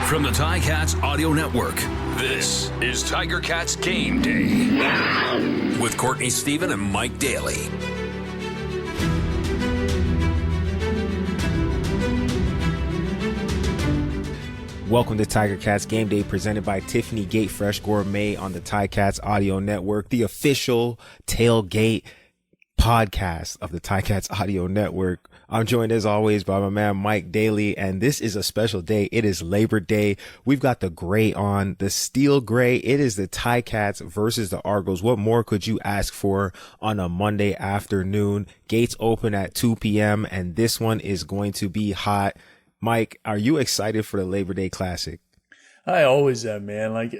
From the Ticats Audio Network, this is Tiger Cats Game Day with Courtney Stephen and Mike Daly. Welcome to Tiger Cats Game Day, presented by Tiffany Gate Fresh Gourmet on the Ticats Audio Network, the official tailgate podcast of the Ticats Audio Network. I'm joined as always by my man Mike Daly, and this is a special day. It is Labor Day. We've got the gray on, the steel gray. It is the Ticats versus the Argos. What more could you ask for on a Monday afternoon? Gates open at 2 p.m. and this one is going to be hot. Mike, are you excited for the Labor Day Classic? I always am, man. Like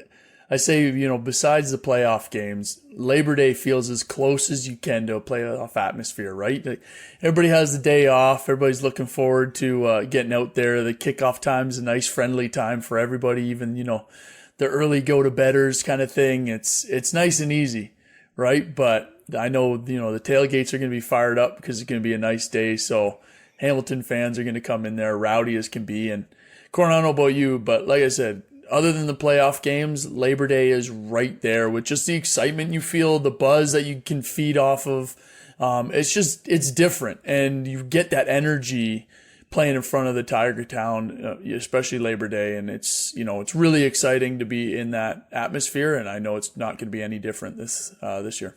I say, besides the playoff games, Labor Day feels as close as you can to a playoff atmosphere, right? Like, everybody has the day off. Everybody's looking forward to getting out there. The kickoff time is a nice, friendly time for everybody. Even, the early go-to-bedders kind of thing. It's nice and easy, right? But I know, the tailgates are going to be fired up because it's going to be a nice day. So Hamilton fans are going to come in there rowdy as can be. And Corin, I don't know about you, but like I said, other than the playoff games, Labor Day is right there with just the excitement you feel, the buzz that you can feed off of. It's different, and you get that energy playing in front of the Tiger Town, especially Labor Day, and it's really exciting to be in that atmosphere, and I know it's not going to be any different this year.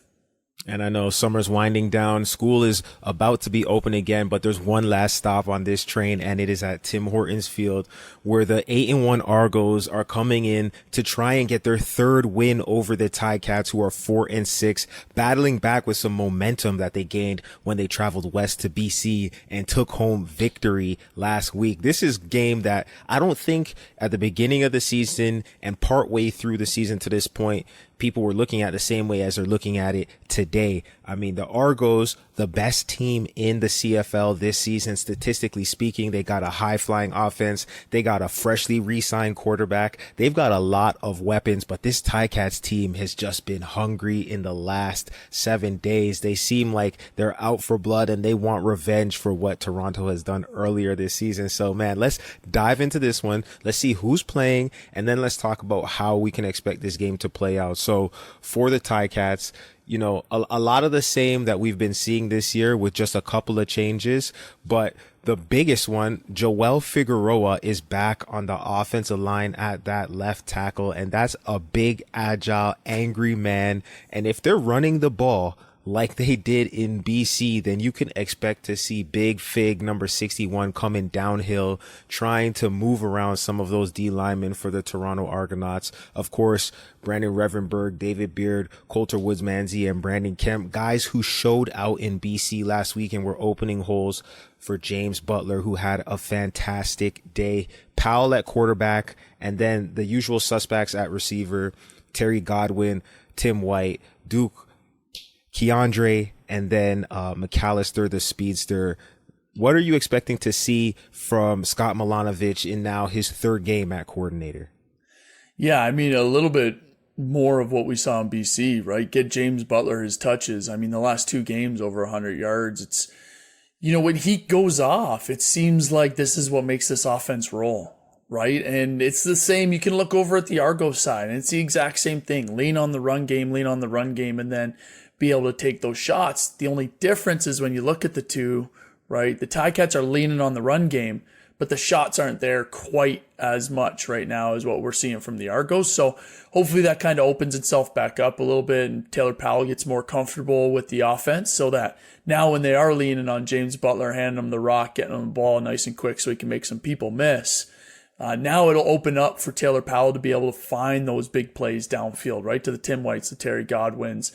And I know summer's winding down. School is about to be open again, but there's one last stop on this train, and it is at Tim Hortons Field, where the 8-1 Argos are coming in to try and get their third win over the Ticats, who are 4-6, battling back with some momentum that they gained when they traveled west to BC and took home victory last week. This is a game that I don't think at the beginning of the season and partway through the season to this point, people were looking at the same way as they're looking at it today. I mean, the Argos, the best team in the CFL this season, statistically speaking. They got a high-flying offense. They got a freshly re-signed quarterback. They've got a lot of weapons, but this Ticats team has just been hungry in the last 7 days. They seem like they're out for blood, and they want revenge for what Toronto has done earlier this season. So, man, let's dive into this one. Let's see who's playing, and then let's talk about how we can expect this game to play out. So, for the Ticats, a lot of the same that we've been seeing this year with just a couple of changes. But the biggest one, Joel Figueroa is back on the offensive line at that left tackle. And that's a big, agile, angry man. And if they're running the ball like they did in BC, then you can expect to see Big Fig number 61 coming downhill, trying to move around some of those D linemen for the Toronto Argonauts. Of course, Brandon Revenberg, David Beard, Coulter Woods-Manzi, and Brandon Kemp, guys who showed out in BC last week and were opening holes for James Butler, who had a fantastic day. Powell at quarterback, and then the usual suspects at receiver, Terry Godwin, Tim White, Duke, Keandre, and then McAllister, the speedster. What are you expecting to see from Scott Milanovic in now his third game at coordinator? Yeah, I mean, a little bit more of what we saw in BC, right? Get James Butler his touches. I mean, the last 2 games over 100 yards. It's, when he goes off, it seems like this is what makes this offense roll, right? And it's the same. You can look over at the Argos side, and it's the exact same thing. Lean on the run game, and then be able to take those shots. The only difference is when you look at the two, right? The Ticats are leaning on the run game, but the shots aren't there quite as much right now as what we're seeing from the Argos. So hopefully that kind of opens itself back up a little bit, and Taylor Powell gets more comfortable with the offense, so that now when they are leaning on James Butler, handing him the rock, getting him the ball nice and quick so he can make some people miss, now it'll open up for Taylor Powell to be able to find those big plays downfield, right? To the Tim Whites, the Terry Godwins,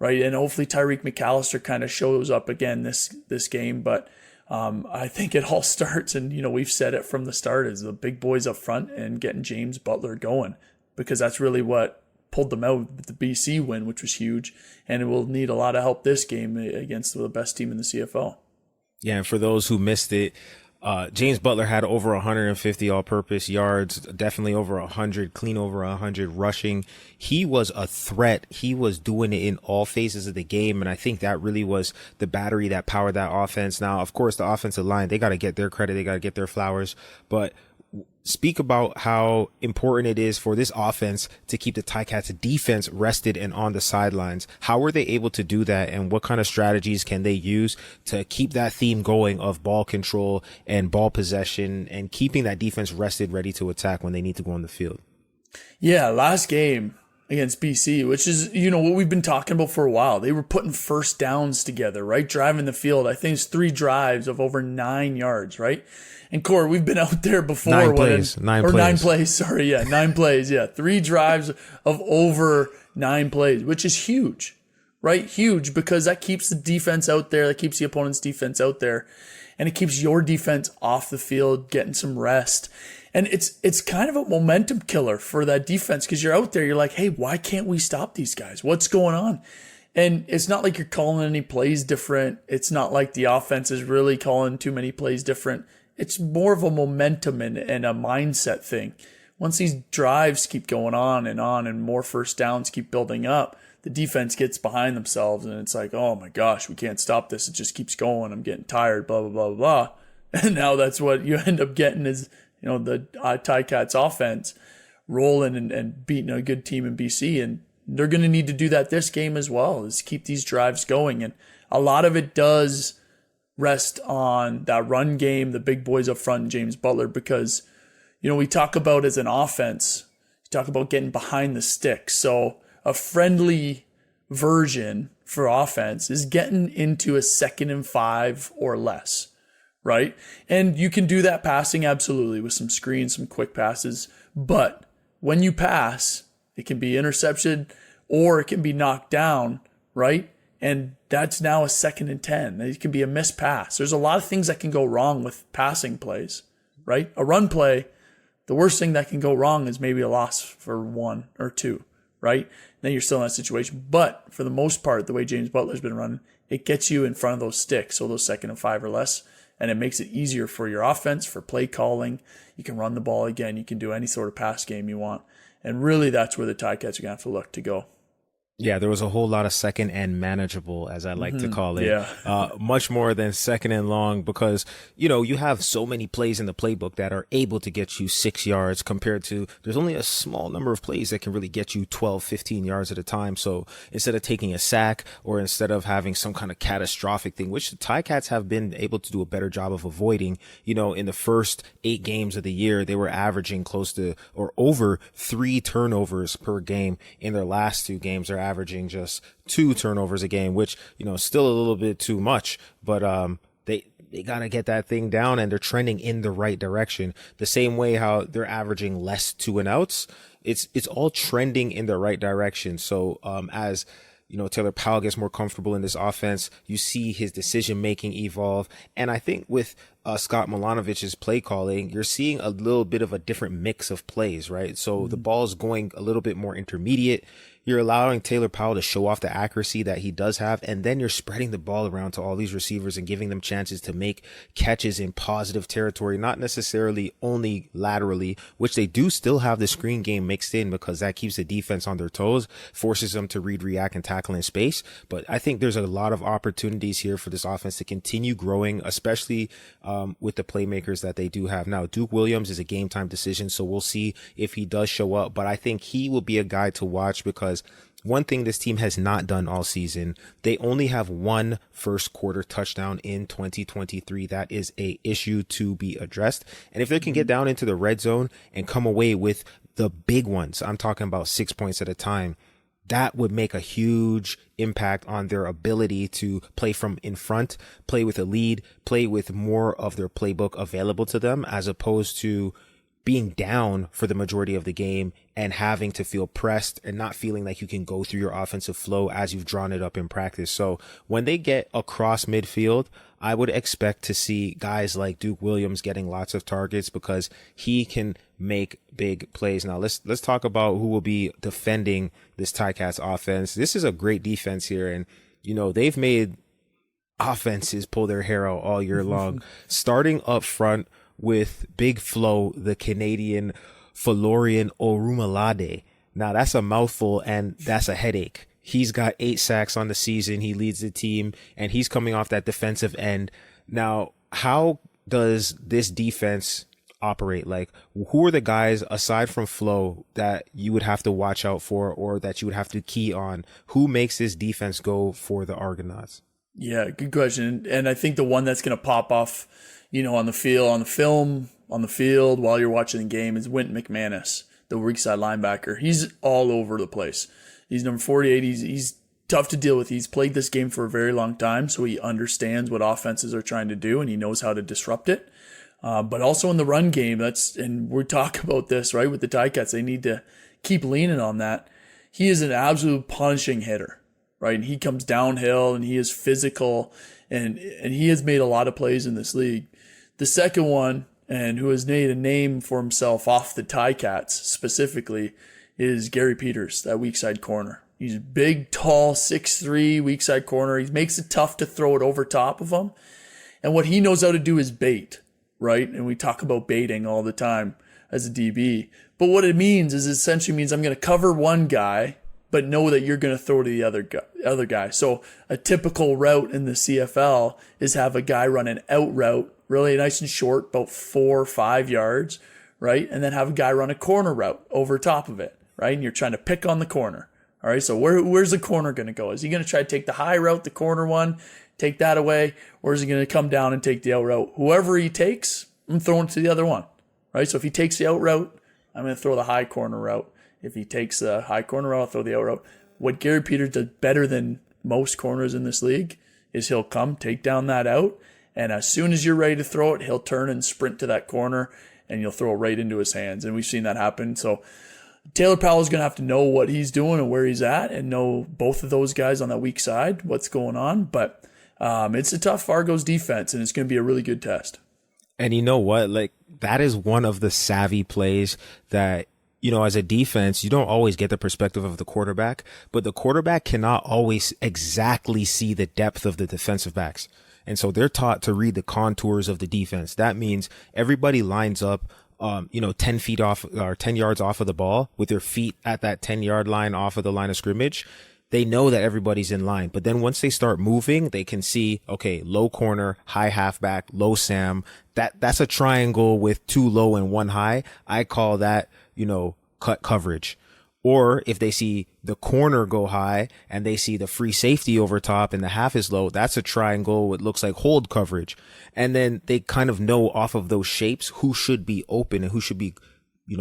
right? And hopefully Tyreek McAllister kind of shows up again this game. But I think it all starts, and we've said it from the start, is the big boys up front and getting James Butler going, because that's really what pulled them out with the BC win, which was huge. And it will need a lot of help this game against the best team in the CFL. Yeah, and for those who missed it, James Butler had over 150 all-purpose yards, definitely over 100, clean over 100 rushing. He was a threat. He was doing it in all phases of the game, and I think that really was the battery that powered that offense. Now, of course, the offensive line, they got to get their credit. They got to get their flowers. But speak about how important it is for this offense to keep the Ticats defense rested and on the sidelines. How were they able to do that, and what kind of strategies can they use to keep that theme going of ball control and ball possession and keeping that defense rested, ready to attack when they need to go on the field? Yeah, last game against BC, which is, what we've been talking about for a while. They were putting first downs together, right? Driving the field. I think it's 3 drives of over 9 yards, right? And Core, we've been out there before. 9 plays. 9 plays. Sorry, yeah, 9 plays. Yeah, 3 drives of over 9 plays, which is huge, right? Huge, because that keeps the defense out there. That keeps the opponent's defense out there. And it keeps your defense off the field, getting some rest. And it's kind of a momentum killer for that defense, because you're out there, you're like, hey, why can't we stop these guys? What's going on? And it's not like you're calling any plays different. It's not like the offense is really calling too many plays different. It's more of a momentum and a mindset thing. Once these drives keep going on and more first downs keep building up, the defense gets behind themselves and it's like, oh my gosh, we can't stop this. It just keeps going. I'm getting tired, blah, blah, blah, blah. And now that's what you end up getting is, the Ticats offense rolling and beating a good team in BC. And they're going to need to do that this game as well, is keep these drives going. And a lot of it does rest on that run game, the big boys up front, James Butler, because, we talk about as an offense, you talk about getting behind the stick. So a friendly version for offense is getting into a 2nd and 5 or less, right? And you can do that passing, absolutely, with some screens, some quick passes. But when you pass, it can be intercepted or it can be knocked down, right? And that's now a 2nd and 10. It can be a missed pass. There's a lot of things that can go wrong with passing plays, right? A run play, the worst thing that can go wrong is maybe a loss for 1 or 2, right? Then you're still in that situation. But for the most part, the way James Butler's been running, it gets you in front of those sticks, so those 2nd and 5 or less, and it makes it easier for your offense, for play calling. You can run the ball again. You can do any sort of pass game you want. And really, that's where the Ticats are going to have to look to go. Yeah, there was a whole lot of second and manageable, as I like to call it. Yeah. Much more than second and long, because, you have so many plays in the playbook that are able to get you 6 yards compared to there's only a small number of plays that can really get you 12, 15 yards at a time. So instead of taking a sack or instead of having some kind of catastrophic thing, which the Ticats have been able to do a better job of avoiding, in the first 8 games of the year, they were averaging close to or over 3 turnovers per game. In their last 2 games, they're averaging just 2 turnovers a game, which, still a little bit too much, but, they got to get that thing down, and they're trending in the right direction. The same way how they're averaging less 2-and-outs. It's all trending in the right direction. So, as Taylor Powell gets more comfortable in this offense, you see his decision making evolve. And I think with Scott Milanovich's play calling, you're seeing a little bit of a different mix of plays, right? So the ball's going a little bit more intermediate. You're allowing Taylor Powell to show off the accuracy that he does have, and then you're spreading the ball around to all these receivers and giving them chances to make catches in positive territory, not necessarily only laterally, which they do still have the screen game mixed in because that keeps the defense on their toes, forces them to read, react, and tackle in space. But I think there's a lot of opportunities here for this offense to continue growing, especially with the playmakers that they do have. Now, Duke Williams is a game time decision, so we'll see if he does show up, but I think he will be a guy to watch because one thing this team has not done all season, they only have 1 first quarter touchdown in 2023. That is a issue to be addressed. And if they can get down into the red zone and come away with the big ones, I'm talking about 6 points at a time, that would make a huge impact on their ability to play from in front, play with a lead, play with more of their playbook available to them, as opposed to being down for the majority of the game and having to feel pressed and not feeling like you can go through your offensive flow as you've drawn it up in practice. So when they get across midfield, I would expect to see guys like Duke Williams getting lots of targets because he can make big plays. Now let's talk about who will be defending this Ticats offense. This is a great defense here, and they've made offenses pull their hair out all year long. Starting up front with Big Flo, the Canadian Florian Orumalade. Now that's a mouthful and that's a headache. He's got 8 sacks on the season. He leads the team and he's coming off that defensive end. Now, how does this defense operate? Like, who are the guys aside from Flo that you would have to watch out for, or that you would have to key on? Who makes this defense go for the Argonauts? Yeah, good question. And I think the one that's going to pop off, on the field, on the field while you're watching the game is Wynton McManus, the weak side linebacker. He's all over the place. He's number 48. He's tough to deal with. He's played this game for a very long time, so he understands what offenses are trying to do, and he knows how to disrupt it. But also in the run game, and we talk about this, right, with the Ticats, they need to keep leaning on that. He is an absolute punishing hitter, right? And he comes downhill, and he is physical, and he has made a lot of plays in this league. The second one, and who has made a name for himself off the Ticats specifically, is Gary Peters, that weak side corner. He's big, tall, 6'3", weak side corner. He makes it tough to throw it over top of him. And what he knows how to do is bait, right? And we talk about baiting all the time as a DB. But what it means is, it essentially means I'm going to cover one guy, but know that you're going to throw to the other guy. So a typical route in the CFL is have a guy run an out route, really nice and short, about 4 or 5 yards, right? And then have a guy run a corner route over top of it, right? And you're trying to pick on the corner. All right, so where's the corner going to go? Is he going to try to take the high route, the corner one, take that away, or is he going to come down and take the out route? Whoever he takes, I'm throwing to the other one, right? So if he takes the out route, I'm going to throw the high corner route. If he takes the high corner route, I'll throw the out route. What Gary Peters does better than most corners in this league is he'll come, take down that out, and as soon as you're ready to throw it, he'll turn and sprint to that corner, and you'll throw it right into his hands. And we've seen that happen. So Taylor Powell is going to have to know what he's doing and where he's at, and know both of those guys on that weak side, what's going on. But it's a tough Argos defense, and it's going to be a really good test. And you know what? Like, that is one of the savvy plays that, as a defense, you don't always get the perspective of the quarterback, but the quarterback cannot always exactly see the depth of the defensive backs. And so they're taught to read the contours of the defense. That means everybody lines up 10 feet off or 10 yards off of the ball with their feet at that 10-yard line off of the line of scrimmage. They know that everybody's in line, but then once they start moving, they can see, okay, low corner, high halfback, low Sam. That's a triangle with 2 low and 1 high. I call that, cut coverage. Or if they see the corner go high and they see the free safety over top and the half is low, that's a triangle. It looks like hold coverage. And then they kind of know off of those shapes who should be open and who should be,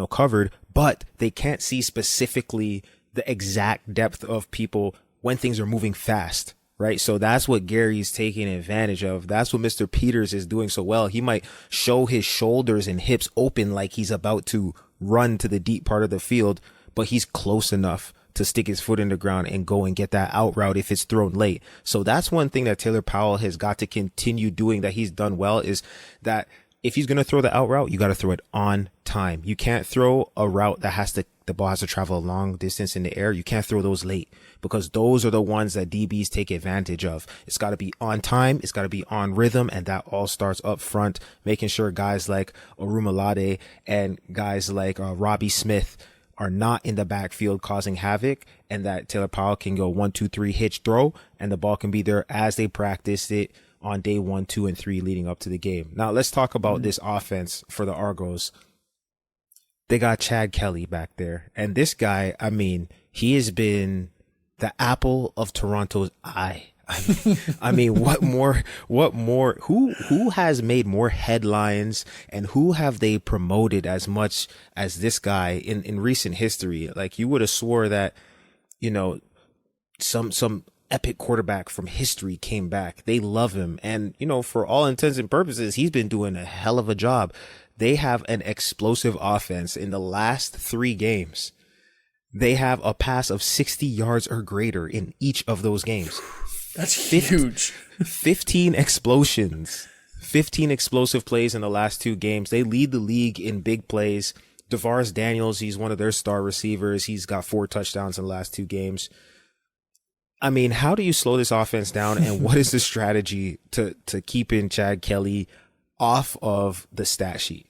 covered, but they can't see specifically the exact depth of people when things are moving fast. Right. So that's what Gary's taking advantage of. That's what Mr. Peters is doing so well. He might show his shoulders and hips open like he's about to run to the deep part of the field, but he's close enough to stick his foot in the ground and go and get that out route if it's thrown late. So that's one thing that Taylor Powell has got to continue doing that he's done well, is that if he's going to throw the out route, you got to throw it on time. You can't throw a route that the ball has to travel a long distance in the air. You can't throw those late, because those are the ones that DBs take advantage of. It's got to be on time. It's got to be on rhythm. And that all starts up front, making sure guys like Orumalade and guys like Robbie Smith are not in the backfield causing havoc, and that Taylor Powell can go 1, 2, 3 hitch throw, and the ball can be there as they practiced it on day 1, 2, and 3 leading up to the game. Now let's talk about this offense for the Argos. They got Chad Kelly back there, and this guy, he has been the apple of Toronto's eye. What more, who has made more headlines, and who have they promoted as much as this guy in recent history? Like, you would have swore that, some epic quarterback from history came back. They love him. And, for all intents and purposes, he's been doing a hell of a job. They have an explosive offense. In the last 3 games, they have a pass of 60 yards or greater in each of those games. That's huge. 15 explosions, 15 explosive plays in the last 2 games. They lead the league in big plays. DeVaris Daniels, he's one of their star receivers. He's got 4 touchdowns in the last 2 games. How do you slow this offense down, and what is the strategy to keeping Chad Kelly off of the stat sheet?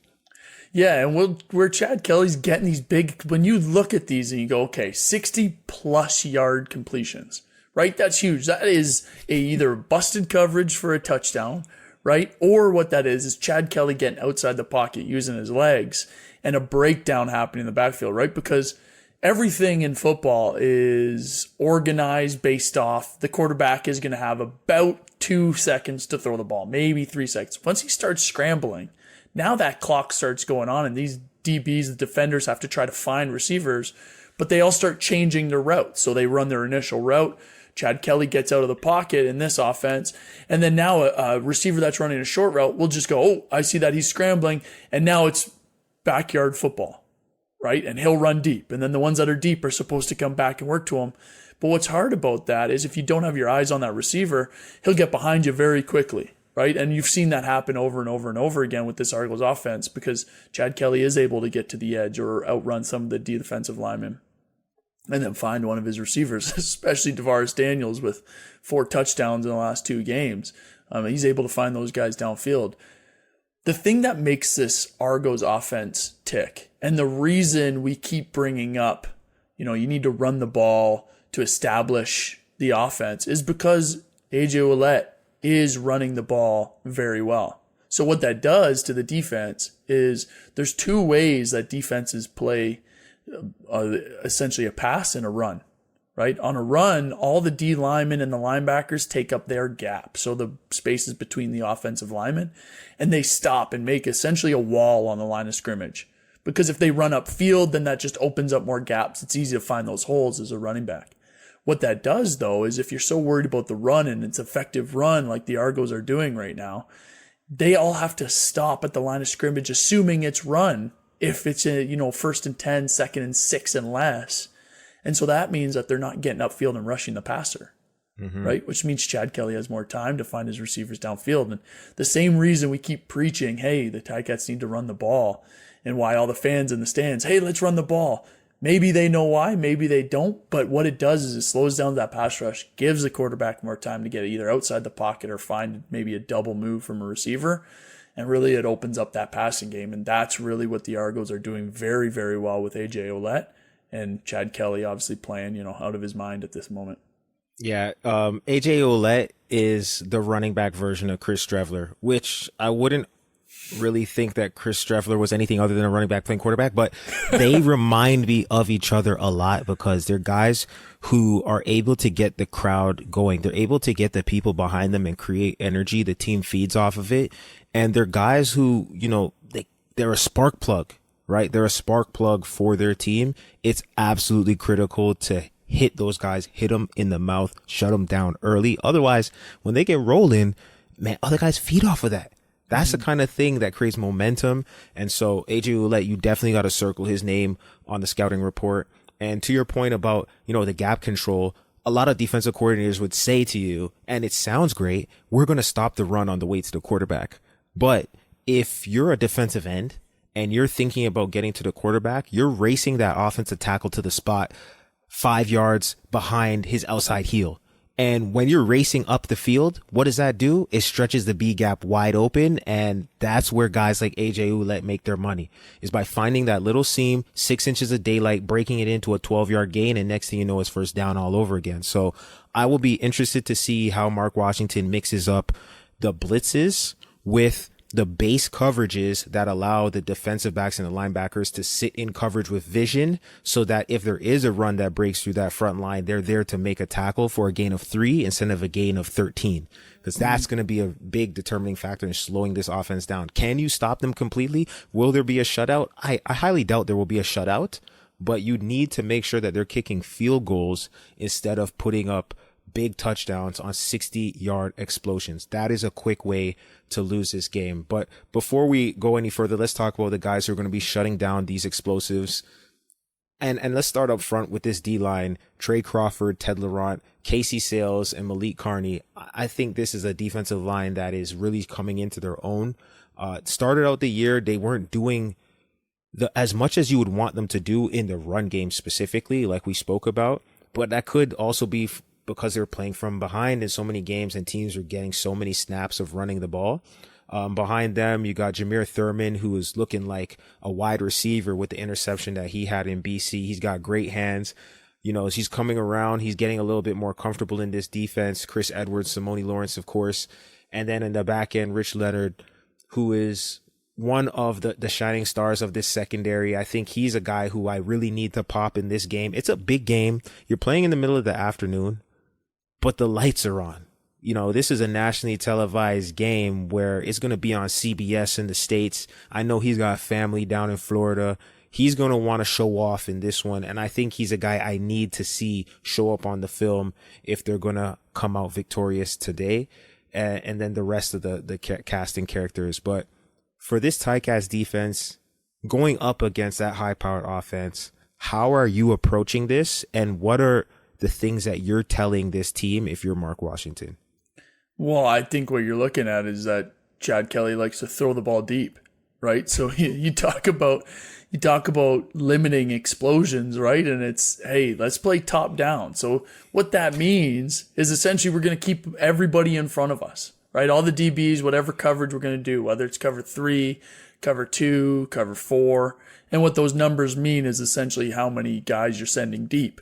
Yeah, and where Chad Kelly's getting these big, when you look at these and you go, okay, 60-plus yard completions, right? That's huge. That is either busted coverage for a touchdown, right? Or what that is Chad Kelly getting outside the pocket using his legs and a breakdown happening in the backfield, right? Because everything in football is organized based off the quarterback is going to have about 2 seconds to throw the ball, maybe 3 seconds. Once he starts scrambling, now that clock starts going on, and these DBs, the defenders, have to try to find receivers, but they all start changing their route. So they run their initial route. Chad Kelly gets out of the pocket in this offense, and then now a receiver that's running a short route will just go, oh, I see that he's scrambling, and now it's backyard football, right? And he'll run deep, and then the ones that are deep are supposed to come back and work to him. But what's hard about that is if you don't have your eyes on that receiver, he'll get behind you very quickly, right? And you've seen that happen over and over and over again with this Argos offense because Chad Kelly is able to get to the edge or outrun some of the defensive linemen and then find one of his receivers, especially Tavares Daniels with 4 touchdowns in the last 2 games. He's able to find those guys downfield. The thing that makes this Argos offense tick, and the reason we keep bringing up, you need to run the ball to establish the offense, is because AJ Ouellette is running the ball very well. So what that does to the defense is there's 2 ways that defenses play essentially a pass and a run, right? On a run, all the D linemen and the linebackers take up their gap, so the spaces between the offensive linemen, and they stop and make essentially a wall on the line of scrimmage. Because if they run upfield, then that just opens up more gaps. It's easy to find those holes as a running back. What that does, though, is if you're so worried about the run and its effective run like the Argos are doing right now, they all have to stop at the line of scrimmage, assuming it's run, if it's a, 1st and 10, 2nd and 6 and less. And so that means that they're not getting upfield and rushing the passer, right? Which means Chad Kelly has more time to find his receivers downfield. And the same reason we keep preaching, hey, the Ticats need to run the ball, and why all the fans in the stands, hey, let's run the ball. Maybe they know why, maybe they don't, but what it does is it slows down that pass rush, gives the quarterback more time to get either outside the pocket or find maybe a double move from a receiver, and really it opens up that passing game, and that's really what the Argos are doing very, very well with AJ Ouellette, and Chad Kelly obviously playing, out of his mind at this moment. Yeah, AJ Ouellette is the running back version of Chris Streveler, which I wouldn't really think that Chris Streveler was anything other than a running back playing quarterback, but they remind me of each other a lot because they're guys who are able to get the crowd going. They're able to get the people behind them and create energy. The team feeds off of it. And they're guys who, they're a spark plug, right? They're a spark plug for their team. It's absolutely critical to hit those guys, hit them in the mouth, shut them down early. Otherwise, when they get rolling, man, other guys feed off of that. That's the kind of thing that creates momentum. And so AJ Ouellette, you definitely got to circle his name on the scouting report. And to your point about, the gap control, a lot of defensive coordinators would say to you, and it sounds great, we're going to stop the run on the way to the quarterback. But if you're a defensive end and you're thinking about getting to the quarterback, you're racing that offensive tackle to the spot 5 yards behind his outside heel. And when you're racing up the field, what does that do? It stretches the B gap wide open. And that's where guys like AJ Ouellette make their money, is by finding that little seam, 6 inches of daylight, breaking it into a 12-yard gain. And next thing you know, it's first down all over again. So I will be interested to see how Mark Washington mixes up the blitzes with the base coverages that allow the defensive backs and the linebackers to sit in coverage with vision, so that if there is a run that breaks through that front line, they're there to make a tackle for a gain of 3 instead of a gain of 13. Because that's going to be a big determining factor in slowing this offense down. Can you stop them completely? Will there be a shutout? I highly doubt there will be a shutout, but you need to make sure that they're kicking field goals instead of putting up big touchdowns on 60-yard explosions. That is a quick way to lose this game. But before we go any further, let's talk about the guys who are going to be shutting down these explosives. And let's start up front with this D-line: Trey Crawford, Ted Laurent, Casey Sales, and Malik Carney. I think this is a defensive line that is really coming into their own. Started out the year, they weren't doing as much as you would want them to do in the run game specifically, like we spoke about. But that could also be because they're playing from behind in so many games and teams are getting so many snaps of running the ball. Behind them, you got Jameer Thurman, who is looking like a wide receiver with the interception that he had in BC. He's got great hands. As he's coming around, he's getting a little bit more comfortable in this defense. Chris Edwards, Simone Lawrence, of course. And then in the back end, Rich Leonard, who is one of the shining stars of this secondary. I think he's a guy who I really need to pop in this game. It's a big game. You're playing in the middle of the afternoon, but the lights are on. You know, this is a nationally televised game where it's going to be on CBS in the States. I know he's got family down in Florida. He's going to want to show off in this one. And I think he's a guy I need to see show up on the film if they're going to come out victorious today. And then the rest of the casting characters. But for this Ticats defense, going up against that high-powered offense, how are you approaching this? And what are the things that you're telling this team if you're Mark Washington? Well, I think what you're looking at is that Chad Kelly likes to throw the ball deep, right? So you talk about limiting explosions, right? And it's, hey, let's play top down. So what that means is essentially we're going to keep everybody in front of us, right? All the DBs, whatever coverage we're going to do, whether it's cover 3, cover 2, cover 4. And what those numbers mean is essentially how many guys you're sending deep,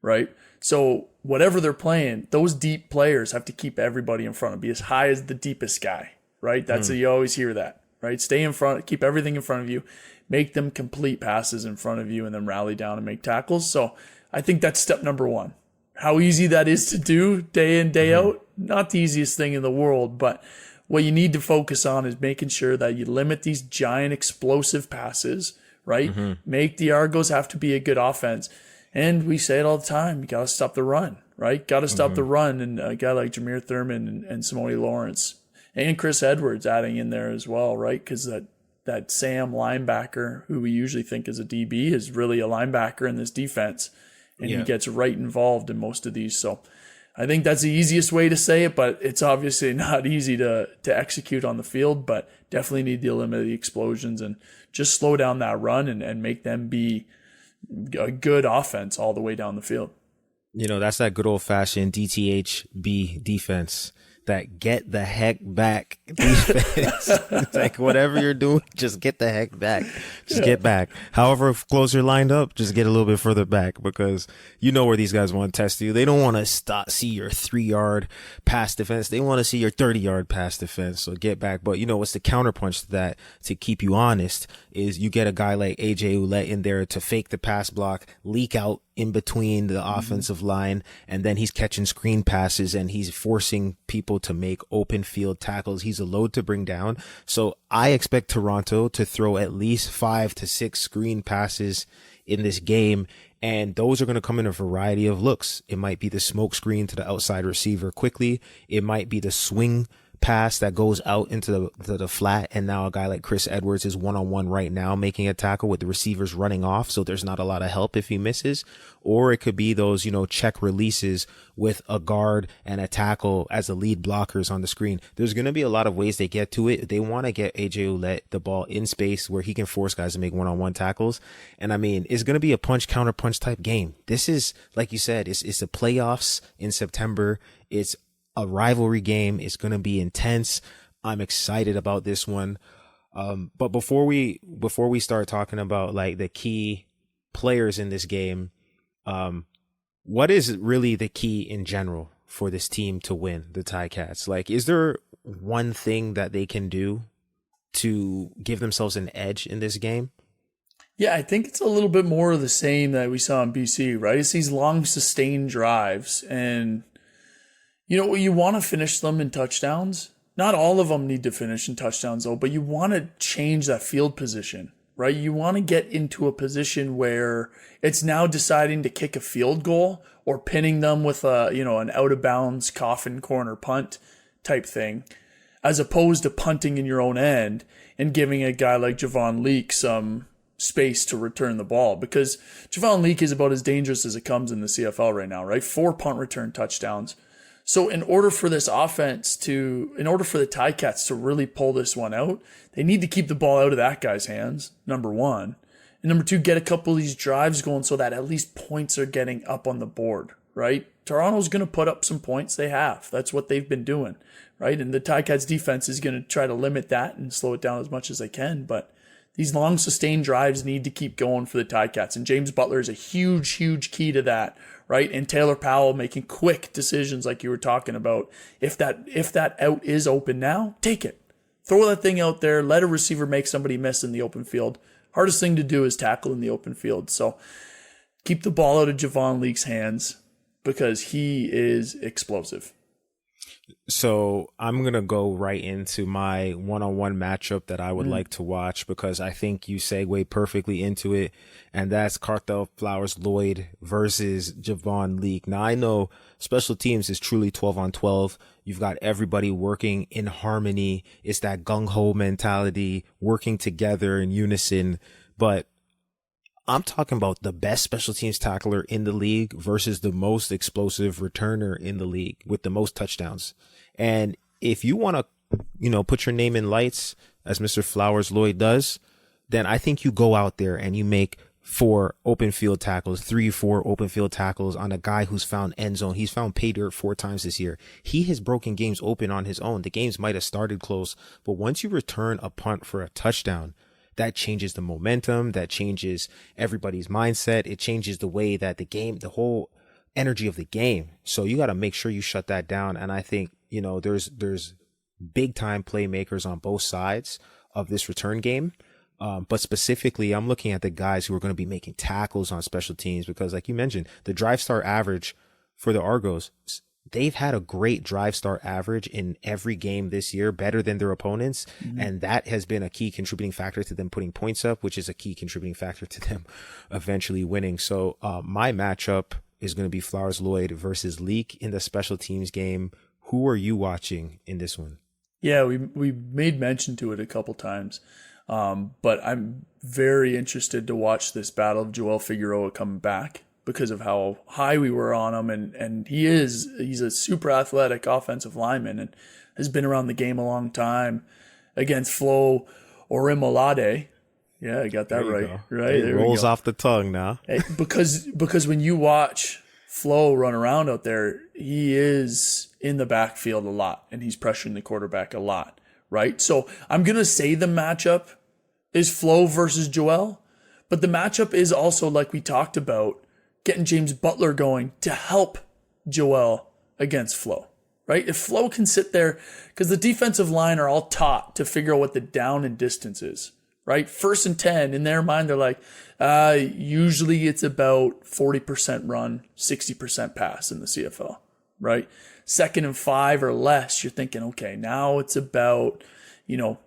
right? So whatever they're playing, those deep players have to keep everybody in front, be as high as the deepest guy, right? That's you always hear that, right? Stay in front, keep everything in front of you, make them complete passes in front of you, and then rally down and make tackles. So I think that's step number one. How easy that is to do day in, day out, not the easiest thing in the world, but what you need to focus on is making sure that you limit these giant explosive passes, right? Make the Argos have to be a good offense. And we say it all the time, you got to stop the run, right? Got to stop the run. And a guy like Jameer Thurman and Simone Lawrence and Chris Edwards adding in there as well, right? Because that Sam linebacker, who we usually think is a DB, is really a linebacker in this defense. And he gets right involved in most of these. So I think that's the easiest way to say it, but it's obviously not easy to execute on the field, but definitely need to eliminate the explosions and just slow down that run and make them be a good offense all the way down the field. You know, that's that good old fashioned DTHB defense, that get the heck back defense. It's like whatever you're doing, just get the heck back. Just get back. However close you're lined up, just get a little bit further back, because you know where these guys want to test you. They don't want to see your 3-yard pass defense. They want to see your 30-yard pass defense. So get back. But you know what's the counterpunch to that, to keep you honest, is you get a guy like AJ Ouellette in there to fake the pass block, leak out in between the offensive line, and then he's catching screen passes and he's forcing people to make open field tackles. He's a load to bring down. So I expect Toronto to throw at least 5 to 6 screen passes in this game, and those are going to come in a variety of looks. It might be the smoke screen to the outside receiver quickly. It might be the swing pass that goes out into the flat, and now a guy like Chris Edwards is one-on-one right now making a tackle with the receivers running off, so there's not a lot of help if he misses. Or it could be those, check releases with a guard and a tackle as the lead blockers on the screen. There's going to be a lot of ways they get to it. They want to get AJ Ouellette the ball in space where he can force guys to make one-on-one tackles. And I mean, it's going to be a punch counter punch type game. This is, like you said, it's the playoffs in September. It's a rivalry game. It's going to be intense. I'm excited about this one. But before we start talking about like the key players in this game, what is really the key in general for this team to win, the Ticats? Like, is there one thing that they can do to give themselves an edge in this game? Yeah, I think it's a little bit more of the same that we saw in BC, right? It's these long sustained drives, and you want to finish them in touchdowns. Not all of them need to finish in touchdowns, though, but you want to change that field position, right? You want to get into a position where it's now deciding to kick a field goal or pinning them with an out of bounds coffin corner punt type thing, as opposed to punting in your own end and giving a guy like Javon Leake some space to return the ball, because Javon Leake is about as dangerous as it comes in the CFL right now, right? 4 punt return touchdowns. So in order for the Ticats to really pull this one out, they need to keep the ball out of that guy's hands, number one. And number two, get a couple of these drives going so that at least points are getting up on the board, right? Toronto's going to put up some points. They have. That's what they've been doing, right? And the Ticats defense is going to try to limit that and slow it down as much as they can. But These long sustained drives need to keep going for the Ticats, and James Butler is a huge, huge key to that, right? And Taylor Powell making quick decisions like you were talking about. If that out is open now, take it. Throw that thing out there. Let a receiver make somebody miss in the open field. Hardest thing to do is tackle in the open field. So keep the ball out of Javon Leake's hands because he is explosive. So I'm going to go right into my one-on-one matchup that I would like to watch because I think you segue perfectly into it. And that's Carthel Flowers-Lloyd versus Javon Leake. Now I know special teams is truly 12 on 12. You've got everybody working in harmony. It's that gung-ho mentality, working together in unison. But I'm talking about the best special teams tackler in the league versus the most explosive returner in the league with the most touchdowns. And if you want to, put your name in lights as Mr. Flowers-Lloyd does, then I think you go out there and you make 4 open field tackles, 3-4 open field tackles on a guy who's found end zone. He's found pay dirt 4 times this year. He has broken games open on his own. The games might have started close, but once you return a punt for a touchdown, that changes the momentum, that changes everybody's mindset. It changes the way that the whole energy of the game. So you got to make sure you shut that down. And I think, there's big time playmakers on both sides of this return game. But specifically, I'm looking at the guys who are going to be making tackles on special teams because like you mentioned, the drive start average for the Argos, they've had a great drive start average in every game this year, better than their opponents. Mm-hmm. And that has been a key contributing factor to them putting points up, which is a key contributing factor to them eventually winning. So my matchup is going to be Flowers-Lloyd versus Leake in the special teams game. Who are you watching in this one? Yeah, we made mention to it a couple times. But I'm very interested to watch this battle of Joel Figueroa coming back because of how high we were on him. And he's a super athletic offensive lineman and has been around the game a long time against Flo Orimolade. Yeah, I got that right. Right. It rolls off the tongue now. Because when you watch Flo run around out there, he is in the backfield a lot and he's pressuring the quarterback a lot. Right. So I'm going to say the matchup is Flo versus Joel, but the matchup is also, like we talked about, getting James Butler going to help Joel against Flo, right? If Flo can sit there, because the defensive line are all taught to figure out what the down and distance is, right? 1st and 10, in their mind, they're like, usually it's about 40% run, 60% pass in the CFL, right? 2nd and 5 or less, you're thinking, okay, now it's about,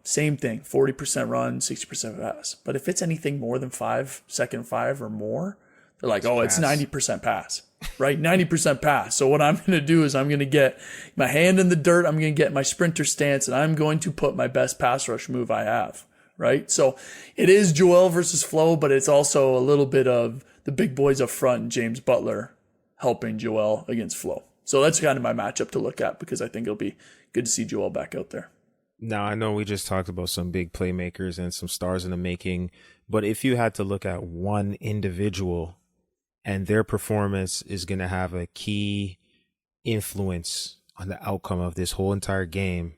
same thing, 40% run, 60% pass. But if it's anything more than 2nd and 5 or more, they're like, it's 90% pass, right? 90% pass. So what I'm going to do is I'm going to get my hand in the dirt. I'm going to get my sprinter stance and I'm going to put my best pass rush move I have, right? So it is Joel versus Flo, but it's also a little bit of the big boys up front and James Butler helping Joel against Flo. So that's kind of my matchup to look at because I think it'll be good to see Joel back out there. Now, I know we just talked about some big playmakers and some stars in the making, but if you had to look at one individual and their performance is going to have a key influence on the outcome of this whole entire game,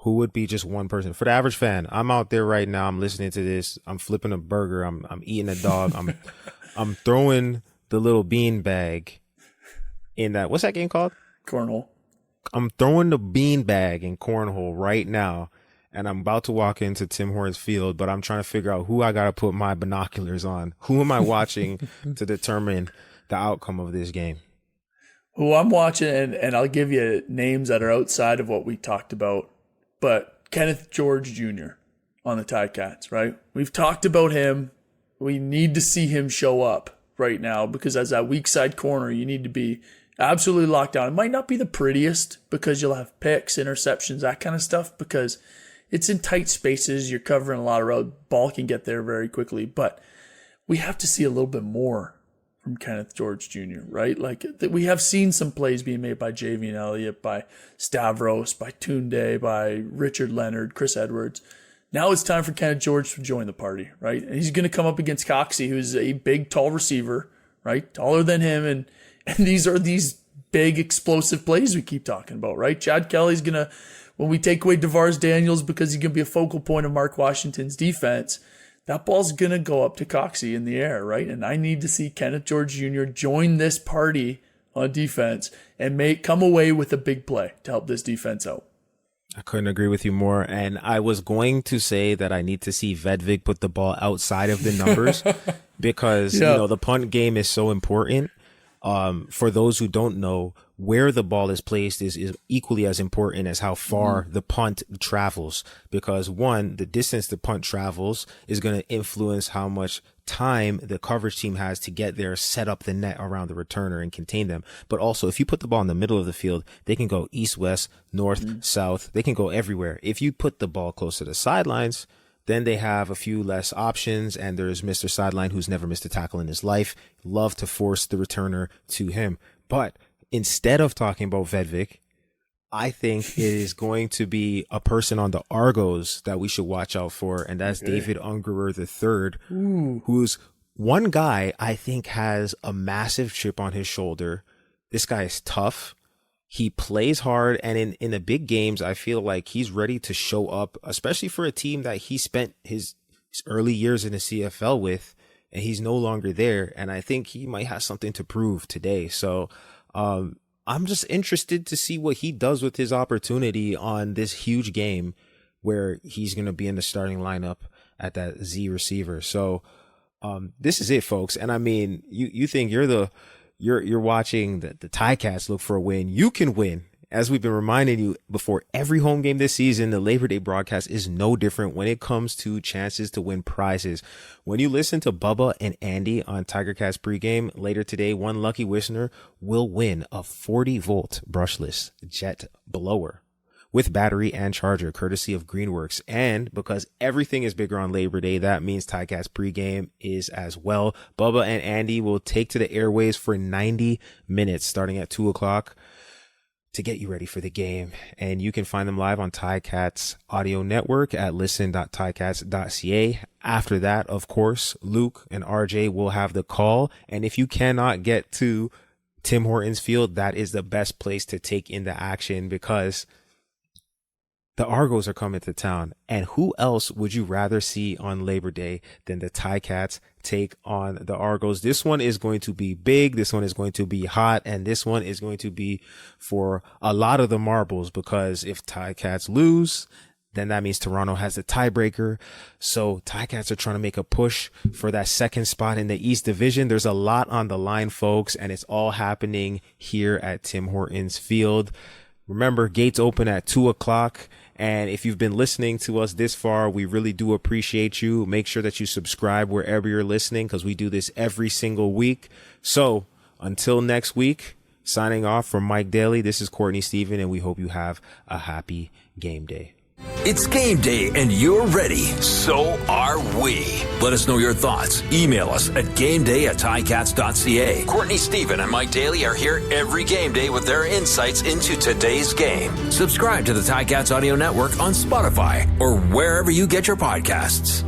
who would be just one person? For the average fan, I'm out there right now, I'm listening to this, I'm flipping a burger, I'm eating a dog, I'm throwing the little bean bag in that, what's that game called? Cornhole. I'm throwing the bean bag in cornhole right now, and I'm about to walk into Tim Hortons Field, but I'm trying to figure out who I got to put my binoculars on. Who am I watching to determine the outcome of this game? Who I'm watching, and I'll give you names that are outside of what we talked about, but Kenneth George Jr. on the Ticats, right? We've talked about him. We need to see him show up right now because as that weak side corner, you need to be absolutely locked down. It might not be the prettiest because you'll have picks, interceptions, that kind of stuff because it's in tight spaces. You're covering a lot of road. Ball can get there very quickly, but we have to see a little bit more from Kenneth George Jr., right? Like we have seen some plays being made by Javian Elliott, by Stavros, by Tunde, by Richard Leonard, Chris Edwards. Now it's time for Kenneth George to join the party, right? And he's going to come up against Coxie, who's a big, tall receiver, right? Taller than him. And these are these big, explosive plays we keep talking about, right? Chad Kelly's going to, when we take away DeVar's Daniels because he's going to be a focal point of Mark Washington's defense, that ball's going to go up to Coxie in the air, right? And I need to see Kenneth George Jr. join this party on defense and come away with a big play to help this defense out. I couldn't agree with you more. And I was going to say that I need to see Vedvik put the ball outside of the numbers because, the punt game is so important. For those who don't know, where the ball is placed is equally as important as how far the punt travels. Because one, the distance the punt travels is going to influence how much time the coverage team has to get there, set up the net around the returner and contain them. But also, if you put the ball in the middle of the field, they can go east, west, north, south. They can go everywhere. If you put the ball close to the sidelines, then they have a few less options, and there's Mr. Sideline, who's never missed a tackle in his life. Love to force the returner to him. But instead of talking about Vedvik, I think it is going to be a person on the Argos that we should watch out for, and that's David Ungerer III, who's one guy I think has a massive chip on his shoulder. This guy is tough. He plays hard, and in the big games, I feel like he's ready to show up, especially for a team that he spent his early years in the CFL with, and he's no longer there. And I think he might have something to prove today. So I'm just interested to see what he does with his opportunity on this huge game where he's going to be in the starting lineup at that Z receiver. So this is it, folks. And I mean, you think you're watching the Ticats look for a win. You can win. As we've been reminding you before every home game this season, the Labor Day broadcast is no different when it comes to chances to win prizes. When you listen to Bubba and Andy on Tiger Cats pregame later today, one lucky listener will win a 40-volt brushless jet blower with battery and charger, courtesy of Greenworks. And because everything is bigger on Labor Day, that means Ticats pregame is as well. Bubba and Andy will take to the airwaves for 90 minutes starting at 2 o'clock. To get you ready for the game. And you can find them live on Ticats audio network at listen.ticats.ca. After that, of course, Luke and RJ will have the call. And if you cannot get to Tim Hortons Field, that is the best place to take in the action because the Argos are coming to town. And who else would you rather see on Labor Day than the Ticats take on the Argos? This one is going to be big. This one is going to be hot. And this one is going to be for a lot of the marbles because if Ticats lose, then that means Toronto has the tiebreaker. So Ticats are trying to make a push for that second spot in the East Division. There's a lot on the line, folks, and it's all happening here at Tim Hortons Field. Remember, gates open at 2 o'clock. And if you've been listening to us this far, we really do appreciate you. Make sure that you subscribe wherever you're listening because we do this every single week. So until next week, signing off from Mike Daly, this is Courtney Stephen, and we hope you have a happy game day. It's game day and you're ready. So are we. Let us know your thoughts. Email us at gameday@ticats.ca. Courtney Stephen and Mike Daly are here every game day with their insights into today's game. Subscribe to the Ticats audio network on Spotify or wherever you get your podcasts.